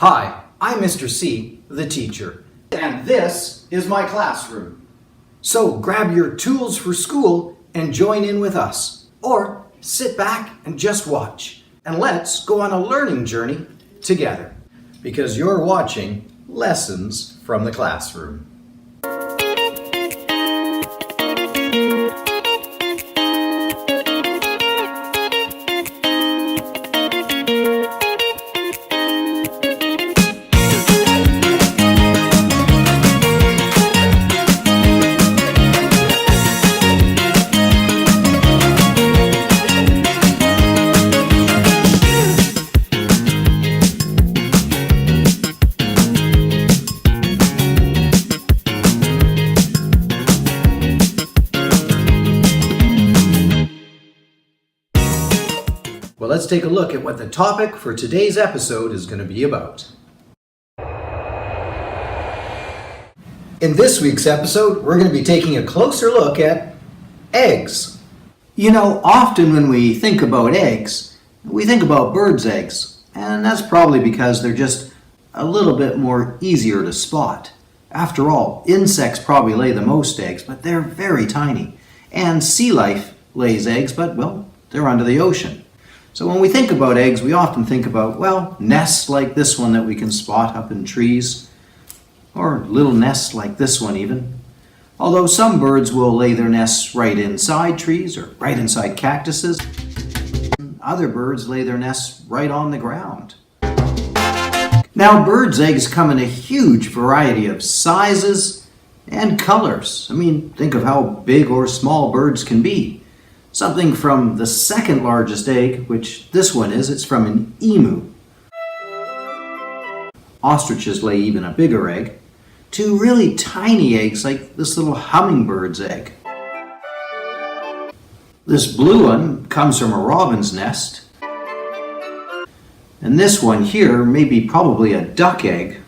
Hi, I'm Mr. C, the teacher, and this is my classroom. So grab your tools for school and join in with us. Or sit back and just watch. And let's go on a learning journey together. Because you're watching Lessons from the Classroom. Well, let's take a look at what the topic for today's episode is going to be about. In this week's episode, we're going to be taking a closer look at eggs. You know, often when we think about eggs, we think about birds' eggs, and that's probably because they're just a little bit more easier to spot. After all, insects probably lay the most eggs, but they're very tiny. And sea life lays eggs, but, well, they're under the ocean. So when we think about eggs, we often think about, well, nests like this one that we can spot up in trees, or little nests like this one even. Although some birds will lay their nests right inside trees or right inside cactuses. Other birds lay their nests right on the ground. Now, birds' eggs come in a huge variety of sizes and colors. I mean, think of how big or small birds can be. Something from the second largest egg, which this one is, it's from an emu. Ostriches lay even a bigger egg, to really tiny eggs like this little hummingbird's egg. This blue one comes from a robin's nest. And this one here may be probably a duck egg.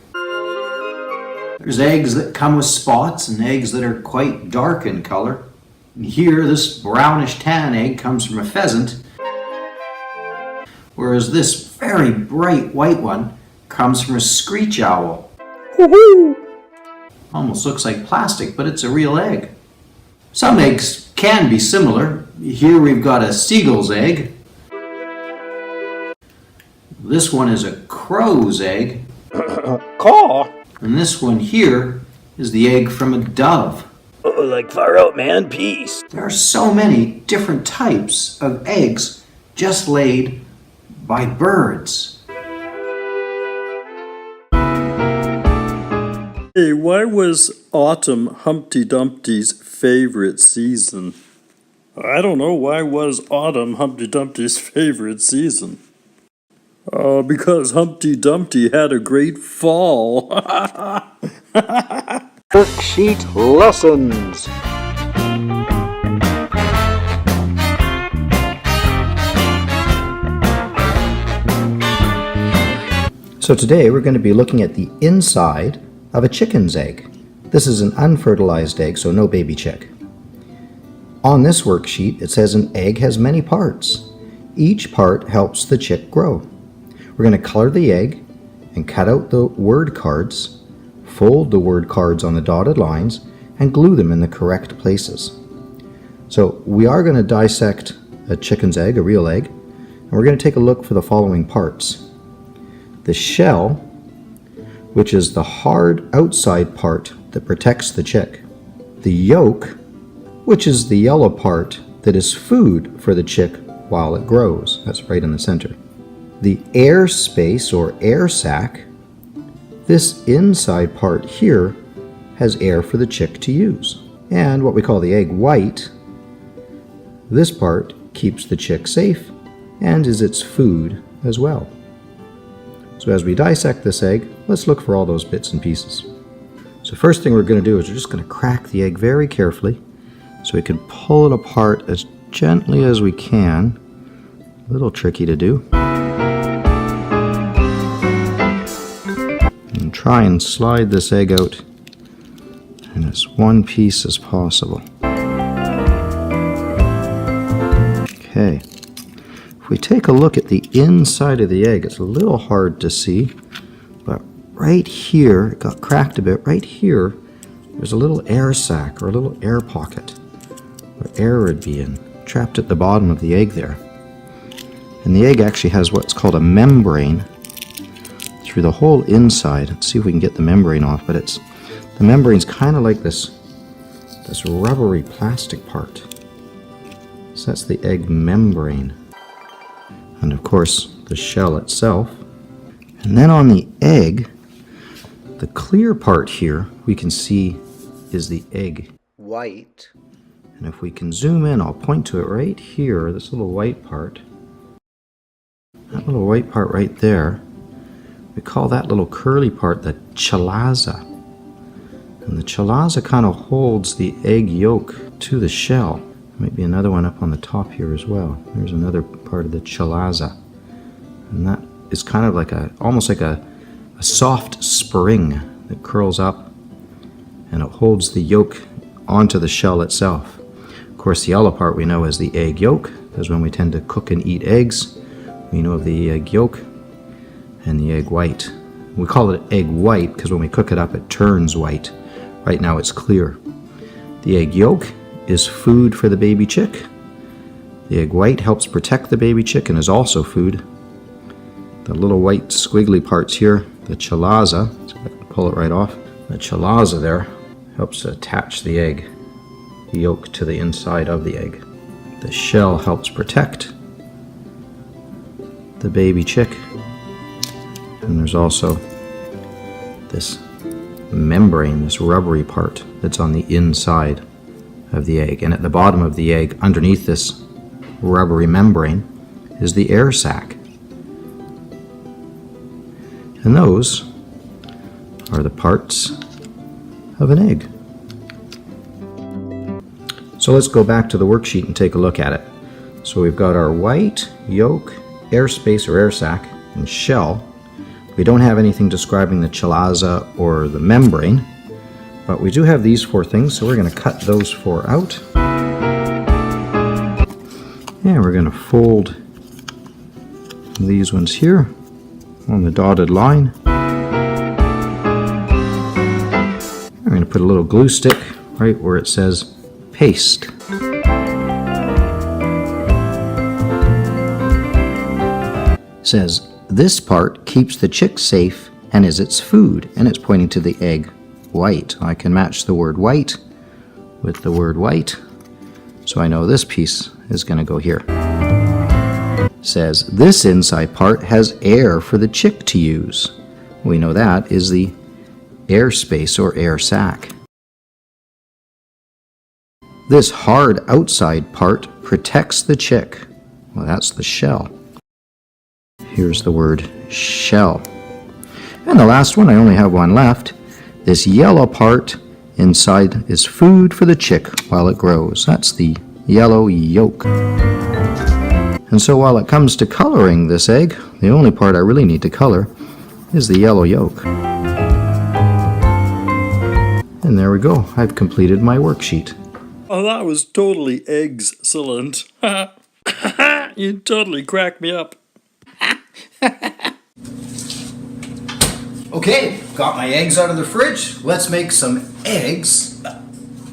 There's eggs that come with spots and eggs that are quite dark in color. And here, this brownish tan egg comes from a pheasant, whereas this very bright white one comes from a screech owl. Woohoo! Almost looks like plastic, but it's a real egg. Some eggs can be similar. Here we've got a seagull's egg. This one is a crow's egg. Caw! And this one here is the egg from a dove. Oh, like far out, man. Peace. There are so many different types of eggs just laid by birds. Hey, why was autumn Humpty Dumpty's favorite season? I don't know, why was autumn Humpty Dumpty's favorite season? Because Humpty Dumpty had a great fall. Worksheet lessons. So today we're going to be looking at the inside of a chicken's egg. This is an unfertilized egg, so no baby chick. On this worksheet it says an egg has many parts. Each part helps the chick grow. We're going to color the egg and cut out the word cards, fold the word cards on the dotted lines, and glue them in the correct places. So we are going to dissect a chicken's egg, a real egg, and we're going to take a look for the following parts. The shell, which is the hard outside part that protects the chick. The yolk, which is the yellow part that is food for the chick while it grows. That's right in the center. The air space or air sac, this inside part here has air for the chick to use. And what we call the egg white, this part keeps the chick safe and is its food as well. So as we dissect this egg, let's look for all those bits and pieces. So first thing we're going to do is we're just going to crack the egg very carefully so we can pull it apart as gently as we can. A little tricky to do. And try and slide this egg out in as one piece as possible. Okay. If we take a look at the inside of the egg, it's a little hard to see, but right here, it got cracked a bit, right here, there's a little air sac or a little air pocket where air would be in, trapped at the bottom of the egg there. And the egg actually has what's called a membrane through the whole inside. Let's see if we can get the membrane off, but the membrane's kind of like this rubbery plastic part. So that's the egg membrane. And of course, the shell itself. And then on the egg, the clear part here, we can see is the egg white. And if we can zoom in, I'll point to it right here, this little white part. That little white part right there, we call that little curly part the chalaza. And the chalaza kind of holds the egg yolk to the shell. There might be another one up on the top here as well. There's another part of the chalaza. And that is kind of like almost like a soft spring that curls up and it holds the yolk onto the shell itself. Of course, the yellow part we know is the egg yolk, because when we tend to cook and eat eggs, we know of the egg yolk and the egg white. We call it egg white because when we cook it up, it turns white. Right now it's clear. The egg yolk is food for the baby chick. The egg white helps protect the baby chick and is also food. The little white squiggly parts here, the chalaza, so I can pull it right off. The chalaza there helps attach the egg yolk to the inside of the egg. The shell helps protect the baby chick. And there's also this membrane, this rubbery part that's on the inside of the egg. And at the bottom of the egg, underneath this rubbery membrane, is the air sac. And those are the parts of an egg. So let's go back to the worksheet and take a look at it. So we've got our white, yolk, air space or air sac, and shell. We don't have anything describing the chalaza or the membrane, but we do have these four things, so we're going to cut those four out. And we're going to fold these ones here on the dotted line. I'm going to put a little glue stick right where it says paste. It says this part keeps the chick safe and is its food, and it's pointing to the egg white. I can match the word white with the word white, so I know this piece is going to go here. It says this inside part has air for the chick to use. We know that is the air space or air sac. This hard outside part protects the chick. Well, that's the shell. Here's the word shell. And the last one, I only have one left. This yellow part inside is food for the chick while it grows. That's the yellow yolk. And so while it comes to coloring this egg, the only part I really need to color is the yellow yolk. And there we go. I've completed my worksheet. Oh, that was totally excellent. You totally cracked me up. Okay, got my eggs out of the fridge. Let's make some eggs.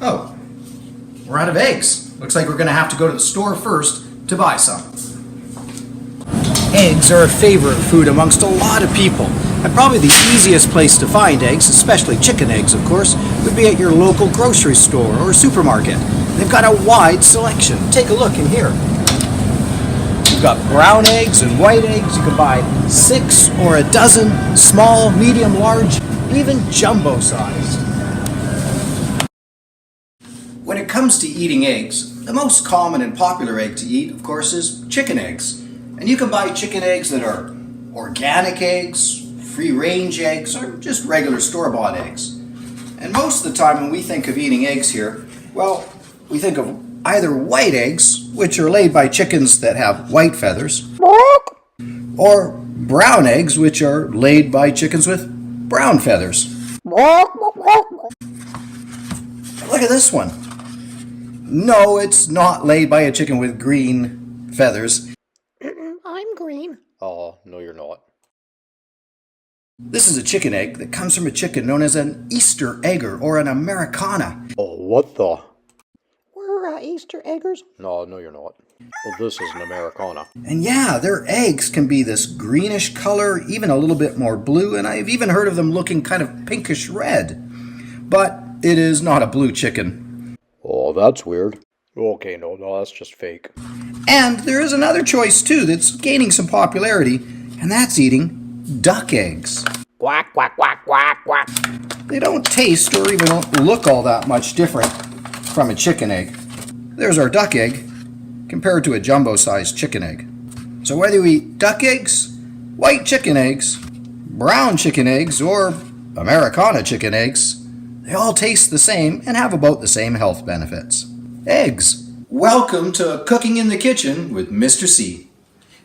Oh, we're out of eggs. Looks like we're going to have to go to the store first to buy some. Eggs are a favorite food amongst a lot of people. And probably the easiest place to find eggs, especially chicken eggs of course, would be at your local grocery store or supermarket. They've got a wide selection. Take a look in here. You've got brown eggs and white eggs. You can buy 6 or a dozen, small, medium, large, even jumbo sized. When it comes to eating eggs, the most common and popular egg to eat, of course, is chicken eggs. And you can buy chicken eggs that are organic eggs, free-range eggs, or just regular store-bought eggs. And most of the time when we think of eating eggs here, well, we think of either white eggs, which are laid by chickens that have white feathers, or brown eggs, which are laid by chickens with brown feathers. Look at this one. No, it's not laid by a chicken with green feathers. I'm green. Oh, no you're not. This is a chicken egg that comes from a chicken known as an Easter egger or an Americana. Oh, what the? We're Easter eggers. No, you're not. Well, this is an Americana. And yeah, their eggs can be this greenish color, even a little bit more blue, and I've even heard of them looking kind of pinkish red. But it is not a blue chicken. Oh, that's weird. Okay, no, that's just fake. And there is another choice too that's gaining some popularity, and that's eating duck eggs. Quack, quack, quack, quack, quack. They don't taste or even don't look all that much different from a chicken egg. There's our duck egg compared to a jumbo-sized chicken egg. So whether you eat duck eggs, white chicken eggs, brown chicken eggs, or Americana chicken eggs, they all taste the same and have about the same health benefits. Eggs. Welcome to Cooking in the Kitchen with Mr. C.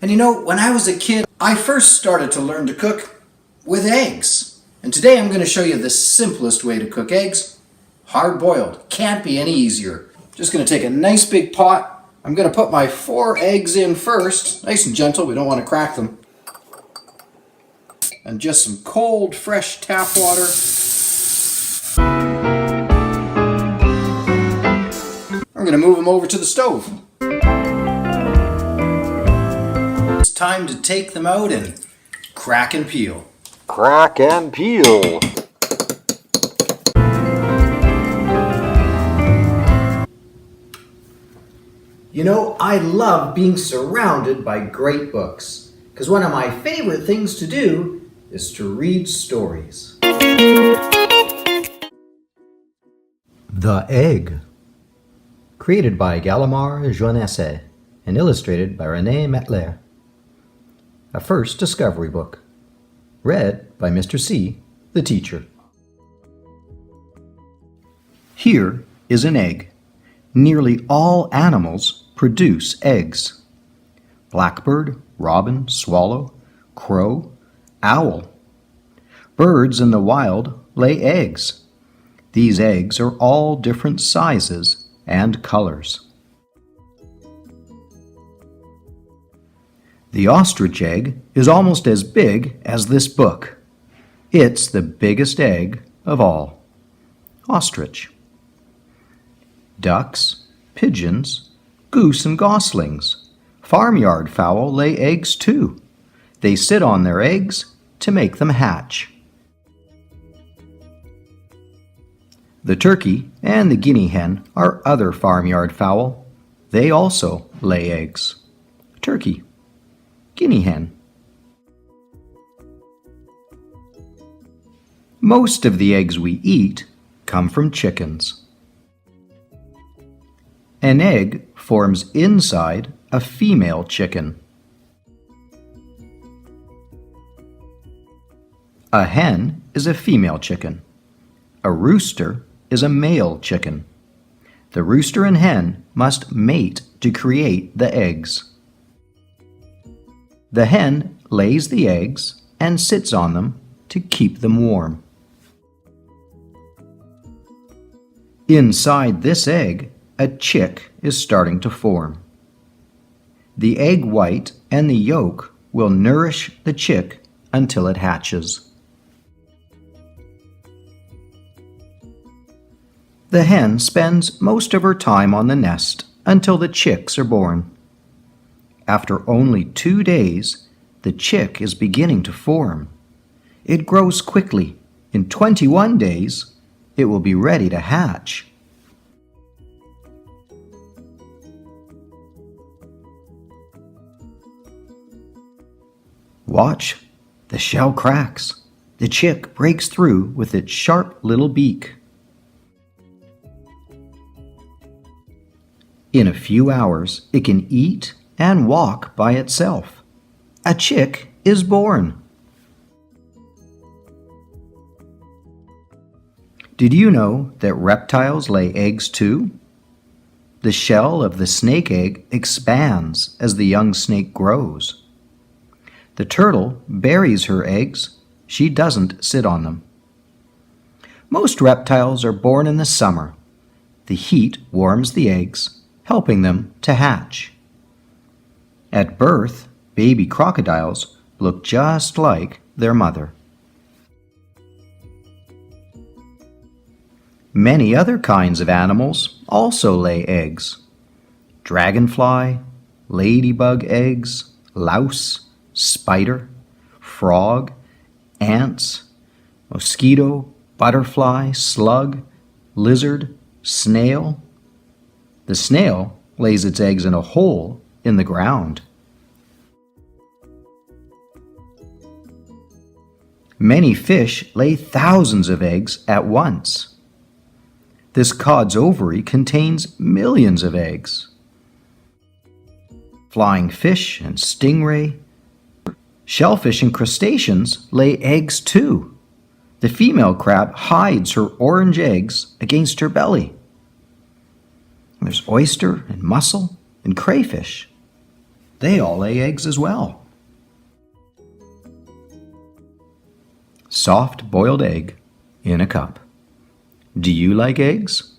And you know, when I was a kid, I first started to learn to cook with eggs. And today I'm going to show you the simplest way to cook eggs. Hard-boiled. Can't be any easier. Just going to take a nice big pot. I'm going to put my 4 eggs in first. Nice and gentle, we don't want to crack them. And just some cold, fresh tap water. I'm going to move them over to the stove. It's time to take them out and crack and peel. Crack and peel. You know, I love being surrounded by great books, because one of my favorite things to do is to read stories. The Egg, created by Gallimard Jeunesse and illustrated by René Metler. A first discovery book, read by Mr. C, the teacher. Here is an egg. Nearly all animals produce eggs. Blackbird, robin, swallow, crow, owl. Birds in the wild lay eggs. These eggs are all different sizes and colors. The ostrich egg is almost as big as this book. It's the biggest egg of all. Ostrich. Ducks, pigeons, goose and goslings, farmyard fowl lay eggs too. They sit on their eggs to make them hatch. The turkey and the guinea hen are other farmyard fowl. They also lay eggs. Turkey, guinea hen. Most of the eggs we eat come from chickens. An egg forms inside a female chicken. A hen is a female chicken. A rooster is a male chicken. The rooster and hen must mate to create the eggs. The hen lays the eggs and sits on them to keep them warm. Inside this egg, a chick is starting to form. The egg white and the yolk will nourish the chick until it hatches. The hen spends most of her time on the nest until the chicks are born. After only 2 days, the chick is beginning to form. It grows quickly. In 21 days, it will be ready to hatch. Watch, the shell cracks. The chick breaks through with its sharp little beak. In a few hours, it can eat and walk by itself. A chick is born. Did you know that reptiles lay eggs too? The shell of the snake egg expands as the young snake grows. The turtle buries her eggs. She doesn't sit on them. Most reptiles are born in the summer. The heat warms the eggs, helping them to hatch. At birth, baby crocodiles look just like their mother. Many other kinds of animals also lay eggs. Dragonfly, ladybug eggs, louse, spider, frog, ants, mosquito, butterfly, slug, lizard, snail. The snail lays its eggs in a hole in the ground. Many fish lay thousands of eggs at once. This cod's ovary contains millions of eggs. Flying fish and stingray, shellfish and crustaceans lay eggs too. The female crab hides her orange eggs against her belly. There's oyster and mussel and crayfish. They all lay eggs as well. Soft boiled egg in a cup. Do you like eggs?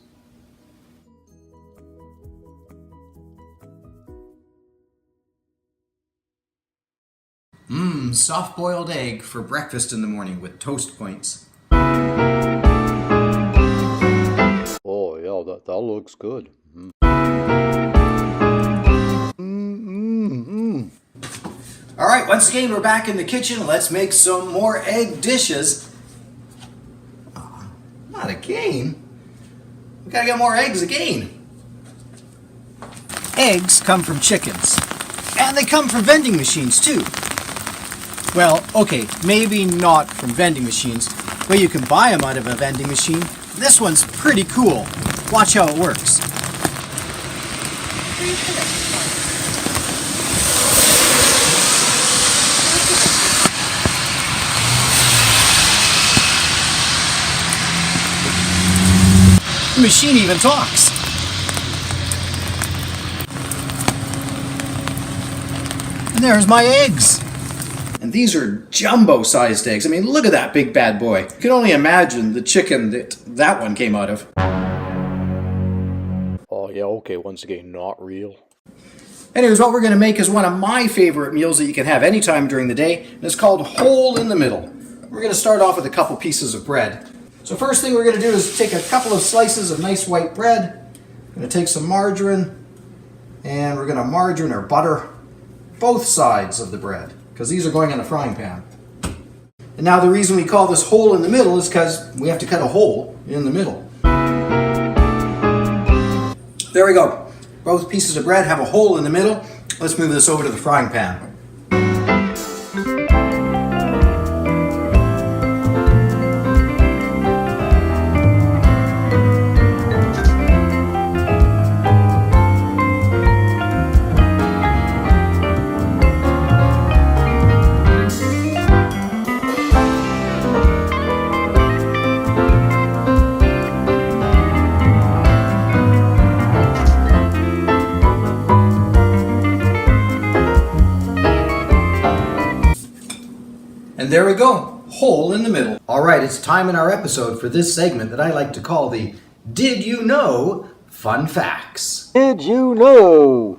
Soft boiled egg for breakfast in the morning with toast points. Oh, yeah, that looks good. All right, once again, we're back in the kitchen. Let's make some more egg dishes. Not again. We gotta get more eggs again. Eggs come from chickens. And they come from vending machines, too. Well, okay, maybe not from vending machines, but you can buy them out of a vending machine. This one's pretty cool. Watch how it works. The machine even talks. And there's my eggs. And these are jumbo-sized eggs. I mean, look at that big bad boy. You can only imagine the chicken that one came out of. Oh, yeah, okay, once again, not real. Anyways, what we're going to make is one of my favorite meals that you can have anytime during the day. And it's called Hole in the Middle. We're going to start off with a couple pieces of bread. So first thing we're going to do is take a couple of slices of nice white bread. We're going to take some margarine. And we're going to margarine or butter both sides of the bread, because these are going in a frying pan. And now the reason we call this hole in the middle is because we have to cut a hole in the middle. There we go. Both pieces of bread have a hole in the middle. Let's move this over to the frying pan. And there we go, hole in the middle. All right, it's time in our episode for this segment that I like to call the Did You Know Fun Facts. Did you know?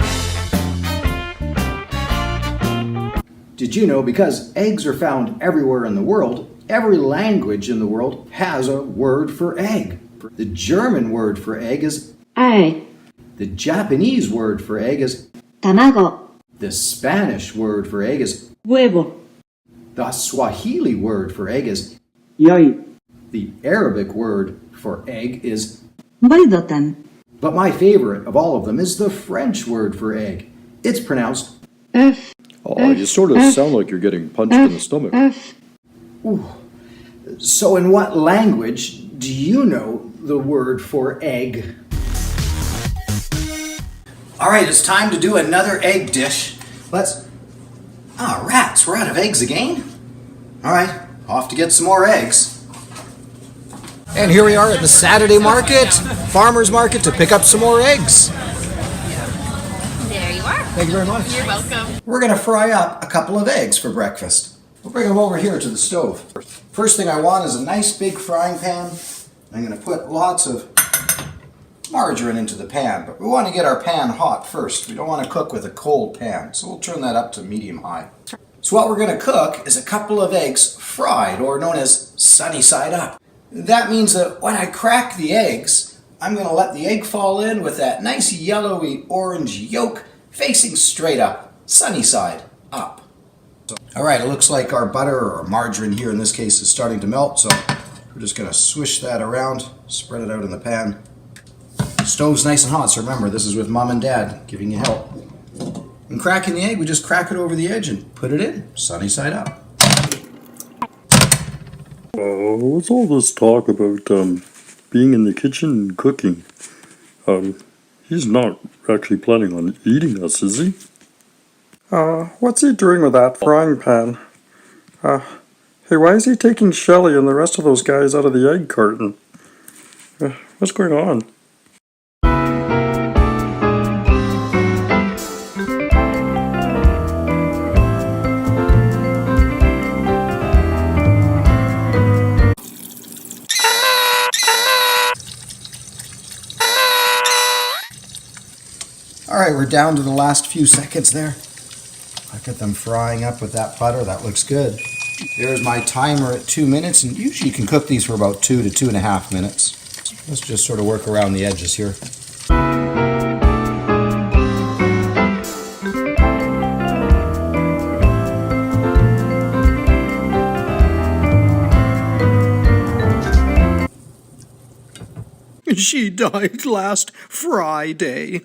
Did you know because eggs are found everywhere in the world, every language in the world has a word for egg. The German word for egg is Ei, the Japanese word for egg is 卵、 the Spanish word for egg is huevo、 the Swahili word for egg is 良い、 the Arabic word for egg is. βόηδοταν, But my favorite of all of them is the French word for egg. It's pronounced. œuf, Oh, you sort of sound like you're getting punched in the stomach. œuf. So in what language do you know the word for egg? All right, it's time to do another egg dish. Rats, we're out of eggs again? All right, off to get some more eggs. And here we are at the Saturday market, farmer's market, to pick up some more eggs. There you are. Thank you very much. You're welcome. We're going to fry up a couple of eggs for breakfast. We'll bring them over here to the stove. First thing I want is a nice big frying pan. I'm going to put lots of margarine into the pan, but we want to get our pan hot first. We don't want to cook with a cold pan, so we'll turn that up to medium-high. So what we're going to cook is a couple of eggs fried, or known as sunny side up. That means that when I crack the eggs, I'm going to let the egg fall in with that nice yellowy orange yolk facing straight up, sunny side up. All right, it looks like our butter or margarine here in this case is starting to melt, so we're just going to swish that around, spread it out in the pan. Stove's nice and hot, so remember, this is with Mom and Dad giving you help. And cracking the egg, we just crack it over the edge and put it in, sunny side up. What's all this talk about being in the kitchen and cooking? He's not actually planning on eating us, is he? What's he doing with that frying pan? Hey, why is he taking Shelly and the rest of those guys out of the egg carton? What's going on? All right, we're down to the last few seconds there. Look at them frying up with that butter. That looks good. There's my timer at 2 minutes, and usually you can cook these for about 2 to 2.5 minutes. Let's just sort of work around the edges here. She died last Friday.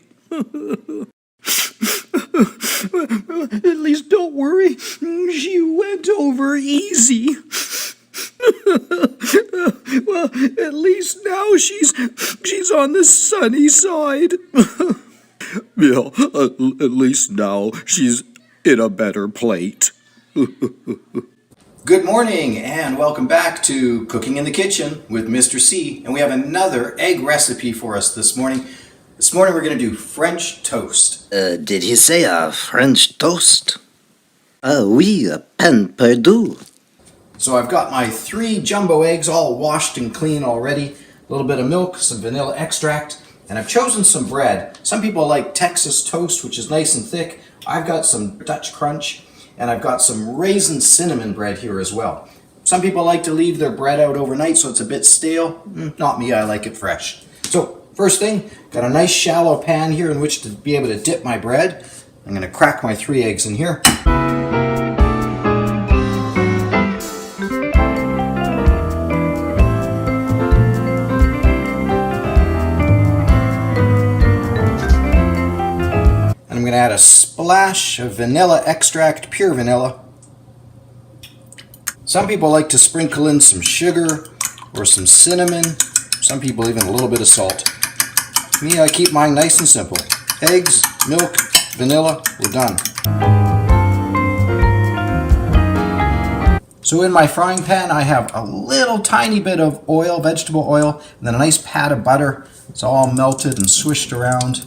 At least don't worry, she went over easy. Well, at least now she's on the sunny side. Yeah, at least now she's in a better plate. Good morning and welcome back to Cooking in the Kitchen with Mr. C. And we have another egg recipe for us this morning. This morning we're going to do French toast. Did he say a French toast? Oui, a pain perdu. So I've got my 3 jumbo eggs all washed and clean already. A little bit of milk, some vanilla extract, and I've chosen some bread. Some people like Texas toast, which is nice and thick. I've got some Dutch crunch, and I've got some raisin cinnamon bread here as well. Some people like to leave their bread out overnight so it's a bit stale. Not me, I like it fresh. So first thing, got a nice shallow pan here in which to be able to dip my bread. I'm going to crack my 3 eggs in here. I'm going to add a splash of vanilla extract, pure vanilla. Some people like to sprinkle in some sugar or some cinnamon. Some people even a little bit of salt. Me, I keep mine nice and simple. Eggs, milk, vanilla, we're done. So in my frying pan I have a little tiny bit of oil, vegetable oil, and then a nice pat of butter. It's all melted and swished around.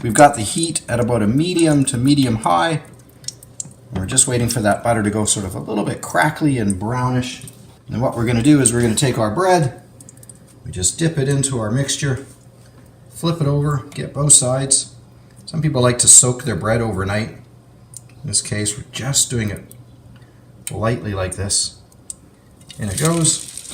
We've got the heat at about a medium to medium high. We're just waiting for that butter to go sort of a little bit crackly and brownish. And what we're going to do is we're going to take our bread, we just dip it into our mixture, flip it over, get both sides. Some people like to soak their bread overnight. In this case, we're just doing it lightly like this. In it goes.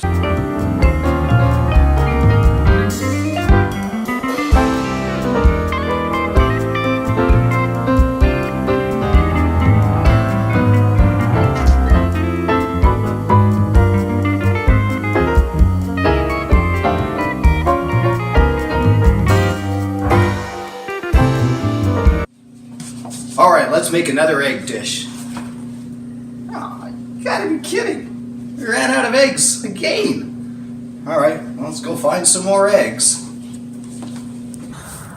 All right, let's make another egg dish. Oh, you gotta be kidding. We ran out of eggs again. All right, well, let's go find some more eggs.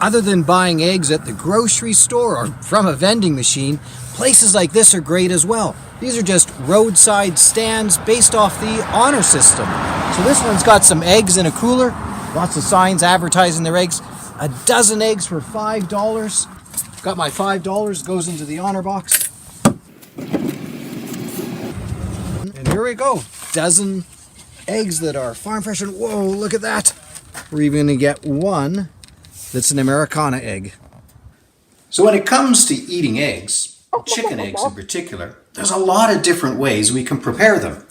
Other than buying eggs at the grocery store or from a vending machine, places like this are great as well. These are just roadside stands based off the honor system. So this one's got some eggs in a cooler, lots of signs advertising their eggs. A dozen eggs for $5. Got my $5, goes into the honor box. And here we go. Dozen eggs that are farm fresh. And whoa, look at that. We're even gonna get one that's an Americana egg. So when it comes to eating eggs, chicken eggs in particular, there's a lot of different ways we can prepare them.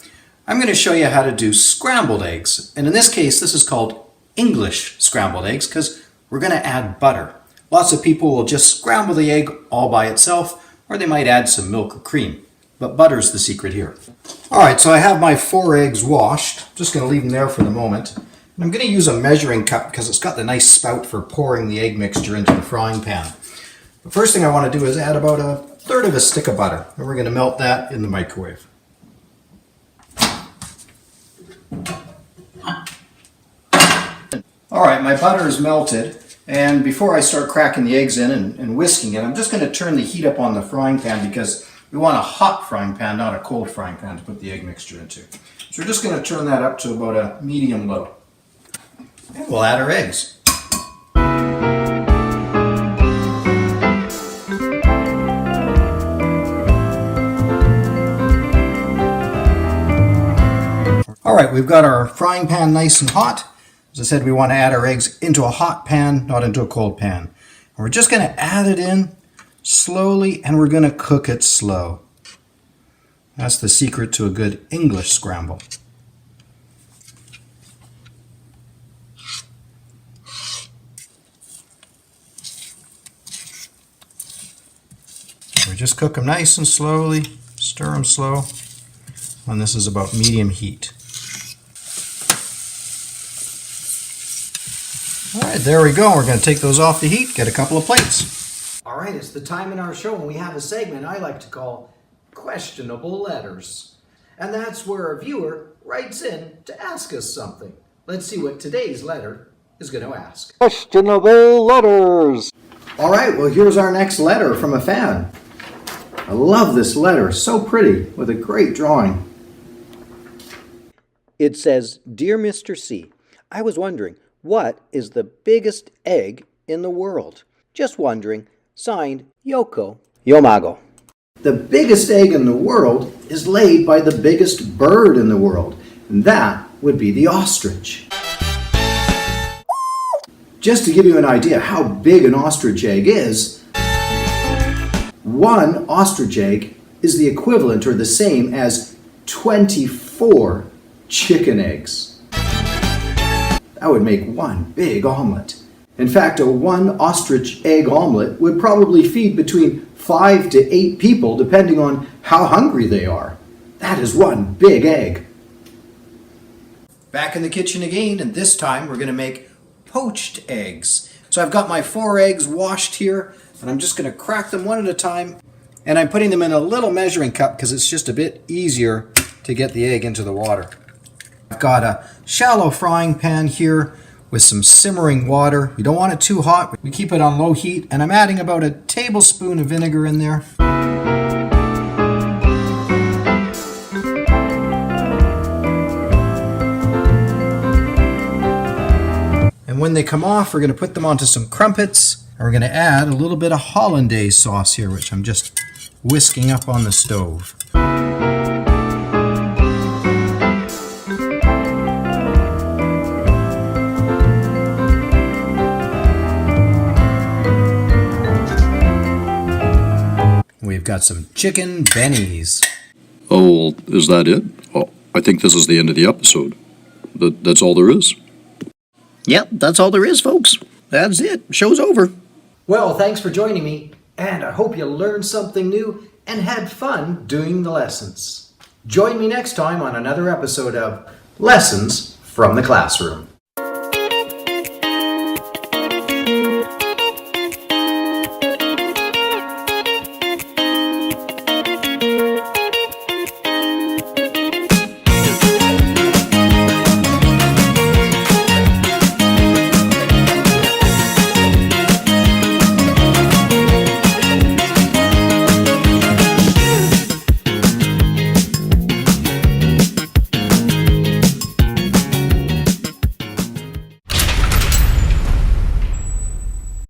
I'm going to show you how to do scrambled eggs. And in this case, this is called English scrambled eggs because we're going to add butter. Lots of people will just scramble the egg all by itself, or they might add some milk or cream. But butter's the secret here. All right, so I have my 4 eggs washed. Just going to leave them there for the moment. And I'm going to use a measuring cup because it's got the nice spout for pouring the egg mixture into the frying pan. The first thing I want to do is add about 1/3 of a stick of butter. And we're going to melt that in the microwave. All right, my butter is melted. And before I start cracking the eggs in and whisking it, I'm just going to turn the heat up on the frying pan because we want a hot frying pan, not a cold frying pan to put the egg mixture into. So we're just going to turn that up to about a medium low. And we'll add our eggs. All right, we've got our frying pan nice and hot. As I said, we want to add our eggs into a hot pan, not into a cold pan. And we're just going to add it in slowly, and we're going to cook it slow. That's the secret to a good English scramble. We just cook them nice and slowly, stir them slow, and this is about medium heat. All right, there we go. We're going to take those off the heat, get a couple of plates. All right, it's the time in our show when we have a segment I like to call Questionable Letters. And that's where a viewer writes in to ask us something. Let's see what today's letter is going to ask. Questionable letters. All right, well, here's our next letter from a fan. I love this letter, so pretty, with a great drawing. It says, Dear Mr. C, I was wondering, what is the biggest egg in the world? Just wondering. Signed, Yoko Yomago. The biggest egg in the world is laid by the biggest bird in the world, and that would be the ostrich. Just to give you an idea how big an ostrich egg is, one ostrich egg is the equivalent or the same as 24 chicken eggs. That would make one big omelet. In fact, a 1 ostrich egg omelet would probably feed between 5 to 8 people depending on how hungry they are. That is one big egg. Back in the kitchen again, and this time we're going to make poached eggs. So I've got my 4 eggs washed here, and I'm just going to crack them one at a time. And I'm putting them in a little measuring cup because it's just a bit easier to get the egg into the water. I've got a shallow frying pan here with some simmering water. We don't want it too hot. We keep it on low heat, and I'm adding about a tablespoon of vinegar in there. And when they come off, we're going to put them onto some crumpets, and we're going to add a little bit of hollandaise sauce here, which I'm just whisking up on the stove. We've got some chicken bennies. Oh, is that it? Oh, I think this is the end of the episode. That's all there is. Yep, that's all there is, folks. That's it. Show's over. Well, thanks for joining me, and I hope you learned something new and had fun doing the lessons. Join me next time on another episode of Lessons from the Classroom.